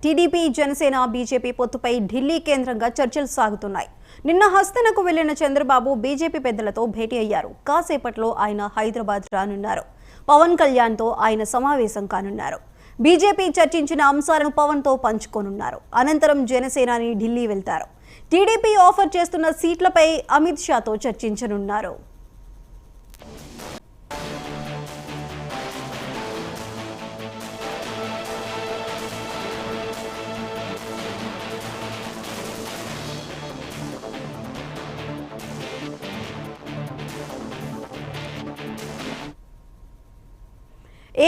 TDP Janasena BJP పొత్తుపై Delhi కేంద్రంగా చర్చలు సాగుతున్నాయి. నిన్న హస్తనకు వెళ్లిన చంద్రబాబు బీజేపీ పెద్దలతో భేటీ అయ్యారు. కాసేపట్లో ఆయన హైదరాబాద్ రానున్నారు. పవన్ కళ్యాణ్తో ఆయన సమావేశం కానున్నారు. బీజేపీ చర్చించిన అంశాలను పవన్తో పంచుకోనున్నారు. అనంతరం జనసేనాని ఢిల్లీ వెళ్తారు. టీడీపీ ఆఫర్ చేస్తున్న సీట్లపై అమిత్ షాతో చర్చించనున్నారు.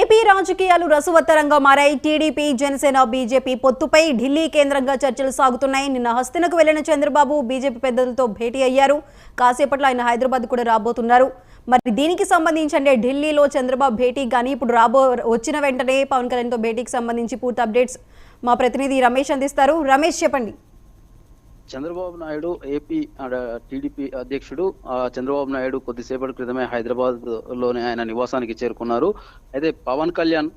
ఏపీ రాజకీయాలు రసవత్తరంగా మారాయి. టీడీపీ జనసేన బీజేపీ పొత్తుపై ఢిల్లీ కేంద్రంగా చర్చలు సాగుతున్నాయి. నిన్న హస్తనకు వెళ్లిన చంద్రబాబు బీజేపీ పెద్దలతో భేటీ అయ్యారు. కాసేపట్లో ఆయన హైదరాబాద్ కూడా రాబోతున్నారు. మరి దీనికి సంబంధించి అంటే ఢిల్లీలో చంద్రబాబు భేటీ కానీ ఇప్పుడు వచ్చిన వెంటనే పవన్ కళ్యాణ్తో భేటీకి సంబంధించి పూర్తి అప్డేట్స్ మా ప్రతినిధి రమేష్ అందిస్తారు. రమేష్, చెప్పండి. చంద్రబాబు నాయుడు ఏపీ టీడీపీ అధ్యక్షుడు చంద్రబాబు నాయుడు కొద్దిసేపటి క్రితమే హైదరాబాద్ లోని ఆయన నివాసానికి చేరుకున్నారు. అయితే పవన్ కళ్యాణ్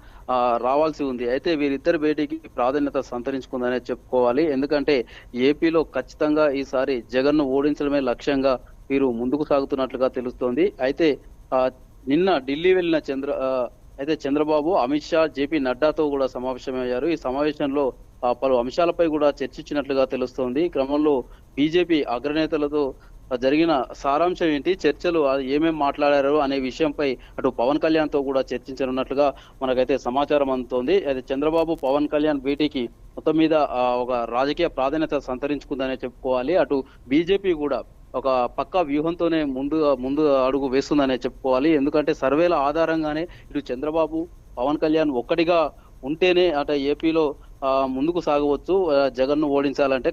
రావాల్సి ఉంది. అయితే వీరిద్దరి భేటీకి ప్రాధాన్యత సంతరించుకుందనే చెప్పుకోవాలి. ఎందుకంటే ఏపీలో ఖచ్చితంగా ఈసారి జగన్ ను ఓడించడమే లక్ష్యంగా వీరు ముందుకు సాగుతున్నట్లుగా తెలుస్తోంది. అయితే నిన్న ఢిల్లీ వెళ్లిన చంద్రబాబు అమిత్ షా, జేపీ నడ్డాతో కూడా సమావేశమయ్యారు. ఈ సమావేశంలో పలు అంశాలపై కూడా చర్చించినట్లుగా తెలుస్తోంది. క్రమంలో బీజేపీ అగ్రనేతలతో జరిగిన సారాంశం ఏంటి, చర్చలు ఏమేం మాట్లాడారు అనే విషయంపై అటు పవన్ కళ్యాణ్ తో కూడా చర్చించనున్నట్లుగా మనకైతే సమాచారం అందుతోంది. అయితే చంద్రబాబు పవన్ కళ్యాణ్ భేటీకి మొత్తం మీద ఒక రాజకీయ ప్రాధాన్యత సంతరించుకుందనే చెప్పుకోవాలి. అటు బీజేపీ కూడా ఒక పక్కా వ్యూహంతోనే ముందు అడుగు వేస్తుందనే చెప్పుకోవాలి. ఎందుకంటే సర్వేల ఆధారంగానే ఇటు చంద్రబాబు పవన్ కళ్యాణ్ ఒక్కటిగా ఉంటేనే అటు ఏపీలో ముందుకు సాగవచ్చు. జగన్ ను ఓడించాలంటే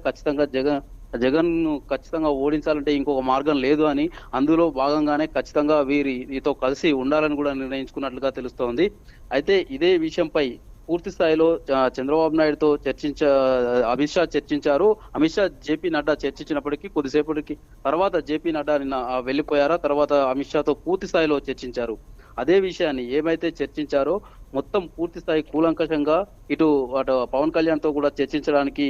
జగన్ ను ఖచ్చితంగా ఓడించాలంటే ఇంకొక మార్గం లేదు అని, అందులో భాగంగానే ఖచ్చితంగా వీరితో కలిసి ఉండాలని కూడా నిర్ణయించుకున్నట్లుగా తెలుస్తోంది. అయితే ఇదే విషయంపై పూర్తి స్థాయిలో చంద్రబాబు నాయుడుతో అమిత్ షా చర్చించారు. అమిత్ షా, జేపీ నడ్డా చర్చించినప్పటికీ కొద్దిసేపటికి తర్వాత జేపీ నడ్డా నిన్న వెళ్లిపోయారా, తర్వాత అమిత్ షాతో పూర్తి స్థాయిలో చర్చించారు. అదే విషయాన్ని ఏమైతే చర్చించారో మొత్తం పూర్తి స్థాయి కూలంకషంగా అటు పవన్ కళ్యాణ్ తో కూడా చర్చించడానికి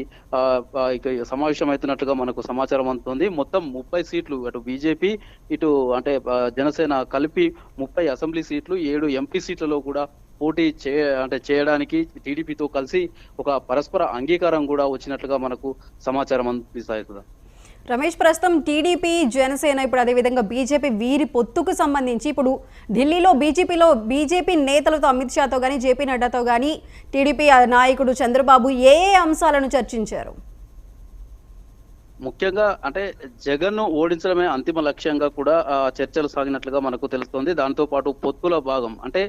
సమావేశం అవుతున్నట్లుగా మనకు సమాచారం అందుతుంది. మొత్తం 30 సీట్లు అటు బీజేపీ ఇటు జనసేన కలిపి 30 అసెంబ్లీ సీట్లు, 7 ఎంపీ సీట్లలో కూడా పోటీ చేయడానికి టీడీపీతో కలిసి ఒక పరస్పర అంగీకారం కూడా వచ్చినట్లుగా మనకు సమాచారం అందిస్తాయి కదా. రమేష్, ప్రస్తుతం టీడీపీ జనసేన ఇప్పుడు అదేవిధంగా బీజేపీ వీరి పొత్తుకు సంబంధించి ఇప్పుడు ఢిల్లీలో బీజేపీ నేతలతో అమిత్ షాతో కానీ జేపీ నడ్డాతో కానీ టీడీపీ నాయకుడు చంద్రబాబు ఏ అంశాలను చర్చించారు? ముఖ్యంగా అంటే జగన్ ను ఓడించడమే అంతిమ లక్ష్యంగా కూడా చర్చలు సాగినట్లుగా మనకు తెలుస్తోంది. దాంతో పాటు పొత్తుల భాగం అంటే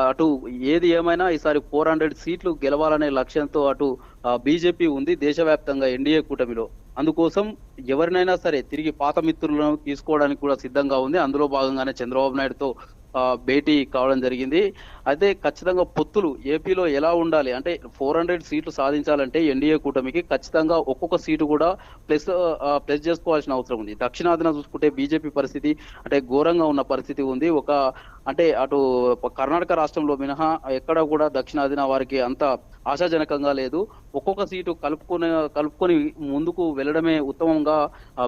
అటు ఏది ఏమైనా ఈసారి 400 సీట్లు గెలవాలనే లక్ష్యంతో అటు బీజేపీ ఉంది దేశవ్యాప్తంగా ఎన్డీఏ కూటమిలో. అందుకోసం ఎవరినైనా సరే తిరిగి పాత మిత్రులను తీసుకోవడానికి కూడా సిద్ధంగా ఉంది. అందులో భాగంగానే చంద్రబాబు నాయుడుతో భేటీ కావడం జరిగింది. అయితే ఖచ్చితంగా పొత్తులు ఏపీలో ఎలా ఉండాలి అంటే 400 సీట్లు సాధించాలంటే ఎన్డీఏ కూటమికి ఖచ్చితంగా ఒక్కొక్క సీటు కూడా ప్లస్ చేసుకోవాల్సిన అవసరం ఉంది. దక్షిణాదిన చూసుకుంటే బీజేపీ పరిస్థితి అంటే ఘోరంగా ఉన్న పరిస్థితి ఉంది. అంటే అటు కర్ణాటక రాష్ట్రంలో మినహా ఎక్కడ కూడా దక్షిణాదిన వారికి అంత ఆశాజనకంగా లేదు. ఒక్కొక్క సీటు కలుపుకొని ముందుకు వెళ్ళడమే ఉత్తమంగా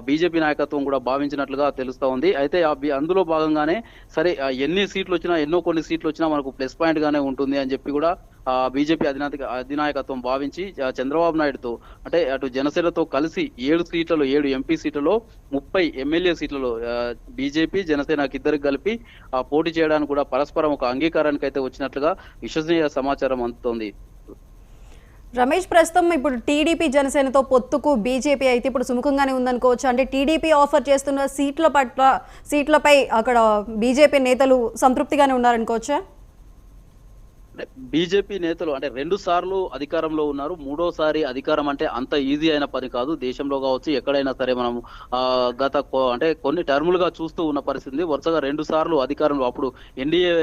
బీజేపీ నాయకత్వం కూడా భావించినట్లుగా తెలుస్తా ఉంది. అయితే అందులో భాగంగానే సరే ఎన్ని సీట్లు వచ్చినా కొన్ని సీట్లు వచ్చినా మనకు ప్లస్ పాయింట్ గానే ఉంటుంది అని చెప్పి కూడా బీజేపీ అధినాయకత్వం భావించి చంద్రబాబు నాయుడుతో అంటే అటు జనసేనతో కలిసి 7 ఎంపీ సీట్లలో 30 ఎమ్మెల్యే సీట్లలో బీజేపీ జనసేనకి ఇద్దరికి కలిపి పోటీ చేయడానికి కూడా పరస్పరం ఒక అంగీకారానికి అయితే వచ్చినట్లుగా విశ్వసనీయ సమాచారం అందుతోంది. రమేష్, ప్రస్తుతం ఇప్పుడు టీడీపీ జనసేనతో పొత్తుకు బీజేపీ అయితే ఇప్పుడు సుముఖంగానే ఉందనుకోవచ్చు. అంటే టీడీపీ ఆఫర్ చేస్తున్న సీట్లపై అక్కడ బీజేపీ నేతలు సంతృప్తిగానే ఉన్నారనుకోవచ్చా? బీజేపీ నేతలు అంటే 2 సార్లు అధికారంలో ఉన్నారు. 3వసారి అధికారం అంటే అంత ఈజీ అయిన పని కాదు. దేశంలో కావచ్చు ఎక్కడైనా సరే మనం అంటే కొన్ని టర్ములుగా చూస్తూ ఉన్న పరిస్థితి. వరుసగా 2 సార్లు అధికారంలో అప్పుడు ఎన్డీఏ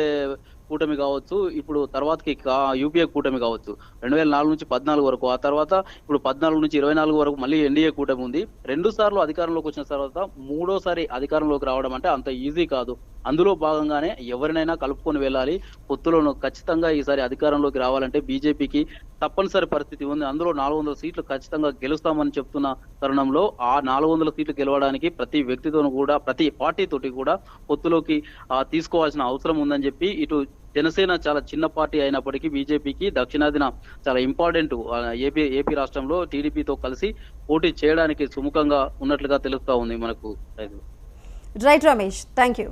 కూటమి కావచ్చు, ఇప్పుడు తర్వాతకి యూపీఏ కూటమి కావచ్చు 2004 నుంచి 14 వరకు, ఆ తర్వాత ఇప్పుడు 14 నుంచి 24 వరకు మళ్ళీ ఎన్డీఏ కూటమి ఉంది. 2 సార్లు అధికారంలోకి వచ్చిన తర్వాత 3వసారి అధికారంలోకి రావడం అంటే అంత ఈజీ కాదు. అందులో భాగంగానే ఎవరినైనా కలుపుకొని వెళ్ళాలి. పొత్తులోను ఖచ్చితంగా ఈసారి అధికారంలోకి రావాలంటే బీజేపీకి తప్పనిసరి పరిస్థితి ఉంది. అందులో 400 సీట్లు ఖచ్చితంగా గెలుస్తామని చెప్తున్న తరుణంలో ఆ 400 సీట్లు గెలవడానికి ప్రతి వ్యక్తితోనూ కూడా ప్రతి పార్టీతోటి కూడా పొత్తులోకి తీసుకోవాల్సిన అవసరం ఉందని చెప్పి ఇటు జనసేన చాలా చిన్న పార్టీ అయినప్పటికీ బీజేపీకి దక్షిణాదిన చాలా ఇంపార్టెంట్ ఏపీ రాష్ట్రంలో టీడీపీతో కలిసి పోటీ చేయడానికి సుముఖంగా ఉన్నట్లుగా తెలుస్తా ఉంది మనకు. Right Ramesh, thank you.